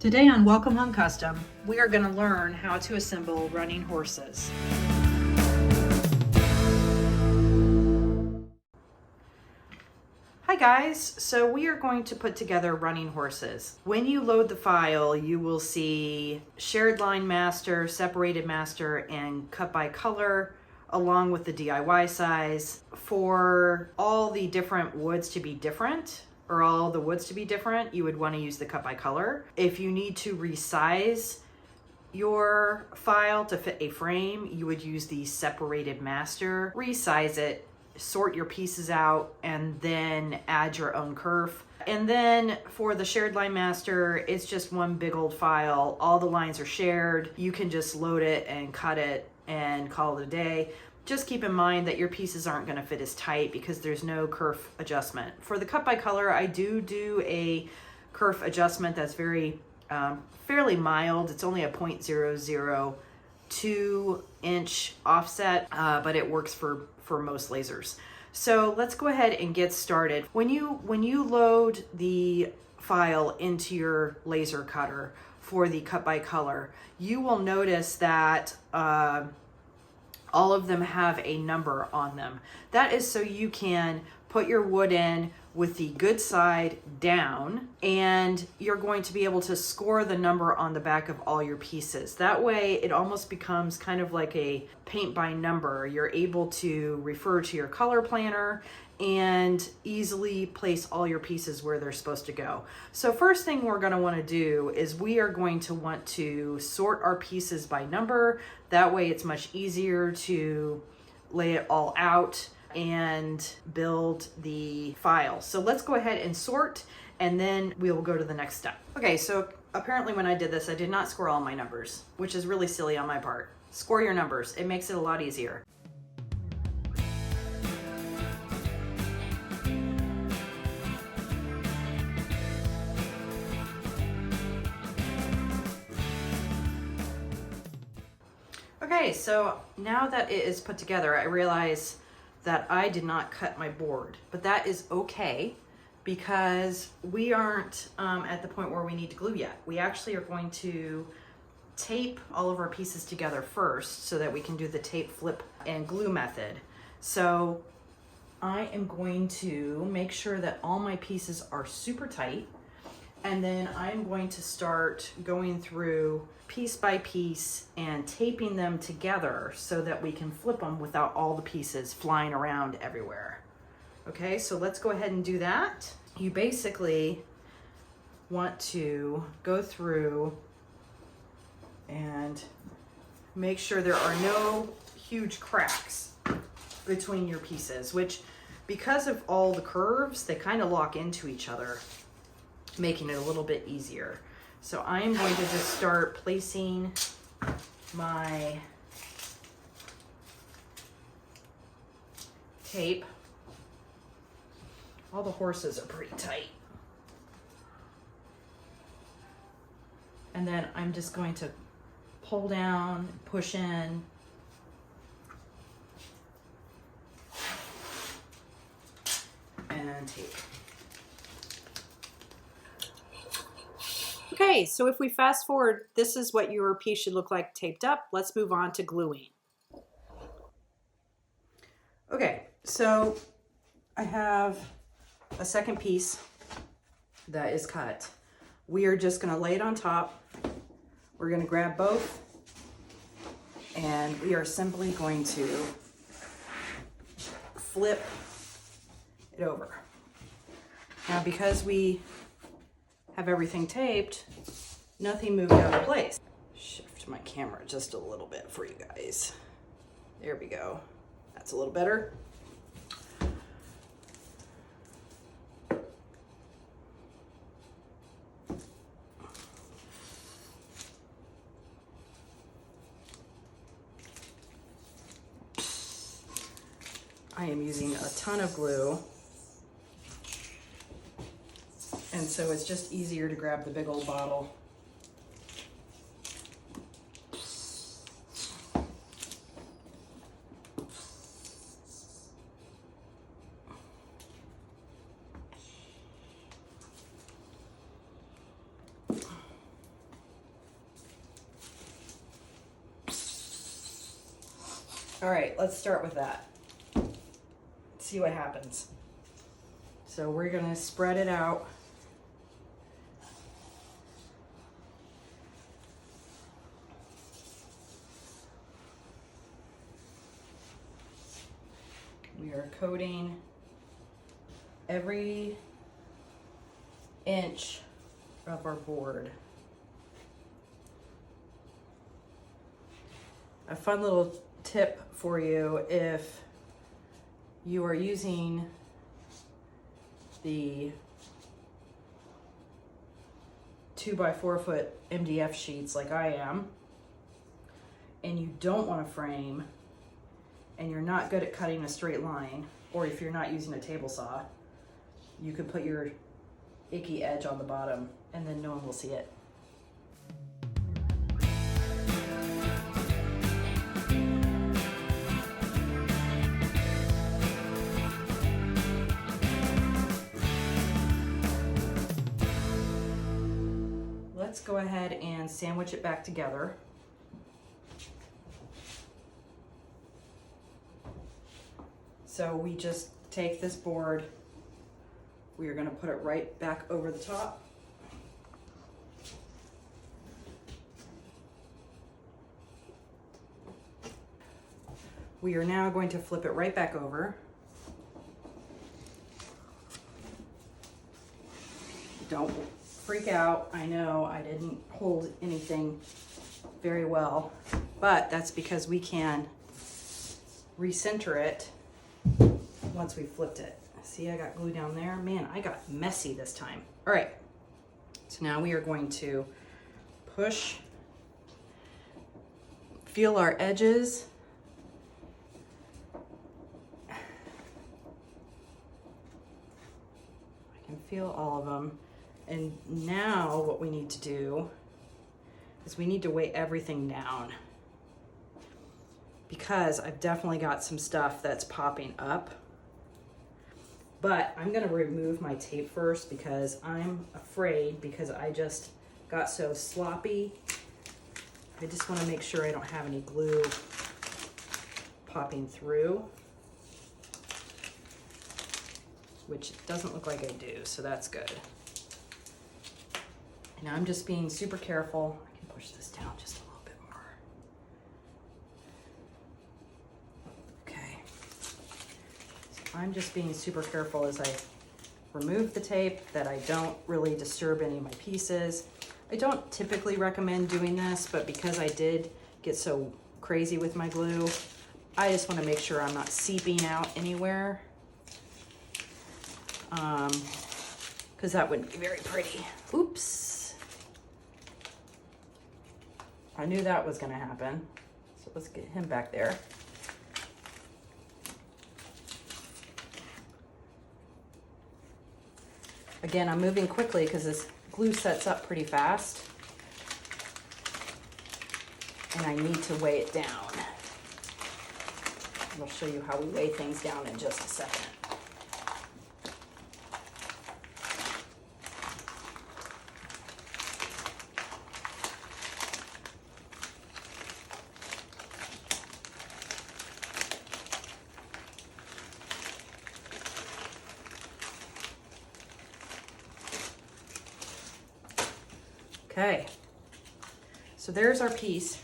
Today on Welcome Home Custom, we are going to learn how to assemble running horses. Hi guys, so we are going to put together running horses. When you load the file, you will see shared line master, separated master, and cut by color, along with the DIY size. For all the different woods to be different, or all the woods to be different, you would want to use the cut by color. If you need to resize your file to fit a frame, you would use the separated master, resize it, sort your pieces out, and then add your own kerf. And then for the shared line master, it's just one big old file. All the lines are shared. You can just load it and cut it and call it a day. Just keep in mind that your pieces aren't going to fit as tight because there's no kerf adjustment. For the cut by color, I do a kerf adjustment that's very fairly mild. It's only a 0.002 inch offset, but it works for most lasers. So let's go ahead and get started. When you load the file into your laser cutter for the cut by color, you will notice that all of them have a number on them. That is so you can put your wood in with the good side down, and you're going to be able to score the number on the back of all your pieces. That way it almost becomes kind of like a paint by number. You're able to refer to your color planner and easily place all your pieces where they're supposed to go. So first thing we're going to want to do is we are going to want to sort our pieces by number. That way it's much easier to lay it all out and build the file. So let's go ahead and sort, and then we will go to the next step. Okay, so apparently when I did this, I did not score all my numbers, which is really silly on my part. Score your numbers. It makes it a lot easier. Okay, so now that it is put together, I realize that I did not cut my board, but that is okay because we aren't at the point where we need to glue yet. We actually are going to tape all of our pieces together first so that we can do the tape, flip, and glue method. So I am going to make sure that all my pieces are super tight, and then I'm going to start going through piece by piece and taping them together so that we can flip them without all the pieces flying around everywhere. Okay, so let's go ahead and do that. You basically want to go through and make sure there are no huge cracks between your pieces, which, because of all the curves, they kind of lock into each other, making it a little bit easier. So I am going to just start placing my tape. All the horses are pretty tight. And then I'm just going to pull down, push in, and tape. Okay, so if we fast forward, this is what your piece should look like taped up. Let's move on to gluing. Okay, so I have a second piece that is cut. We are just going to lay it on top. We're going to grab both, and we are simply going to flip it over. Now, because we have everything taped, nothing moved out of place. Shift my camera just a little bit for you guys. There we go. That's a little better. I am using a ton of glue, and so it's just easier to grab the big old bottle. All right, let's start with that. See what happens. So we're gonna spread it out. We are coating every inch of our board. A fun little tip for you, if you are using the 2x4 foot MDF sheets like I am, and you don't want to frame, and you're not good at cutting a straight line, or if you're not using a table saw, you could put your icky edge on the bottom and then no one will see it. Let's go ahead and sandwich it back together. So we just take this board, we are going to put it right back over the top. We are now going to flip it right back over. Don't freak out. I know I didn't hold anything very well, but that's because we can recenter it once we flipped it. See, I got glue down there. Man, I got messy this time. All right, so now we are going to push, feel our edges. I can feel all of them. And now what we need to do is we need to weigh everything down, because I've definitely got some stuff that's popping up. But I'm gonna remove my tape first because I'm afraid, because I just got so sloppy. I just wanna make sure I don't have any glue popping through, which it doesn't look like I do, so that's good. And I'm just being super careful. I can push this down just a little bit more. Okay. So I'm just being super careful as I remove the tape that I don't really disturb any of my pieces. I don't typically recommend doing this, but because I did get so crazy with my glue, I just want to make sure I'm not seeping out anywhere. Because that wouldn't be very pretty. Oops. I knew that was going to happen. So let's get him back there. Again, I'm moving quickly because this glue sets up pretty fast. And I need to weigh it down. And I'll show you how we weigh things down in just a second. Okay, so there's our piece.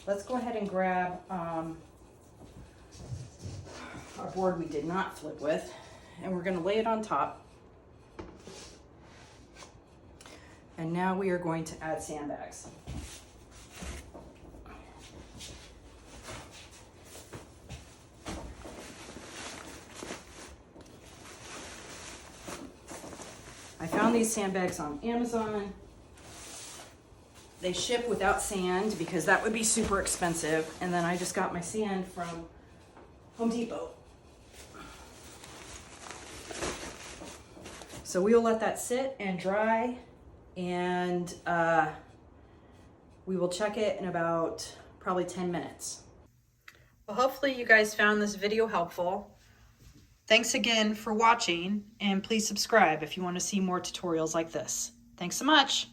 Let's go ahead and grab our board we did not flip with, and we're going to lay it on top. And now we are going to add sandbags. I found these sandbags on Amazon. They ship without sand because that would be super expensive. And then I just got my sand from Home Depot. So we will let that sit and dry, and we will check it in about probably 10 minutes. Well, hopefully you guys found this video helpful. Thanks again for watching, and please subscribe if you want to see more tutorials like this. Thanks so much.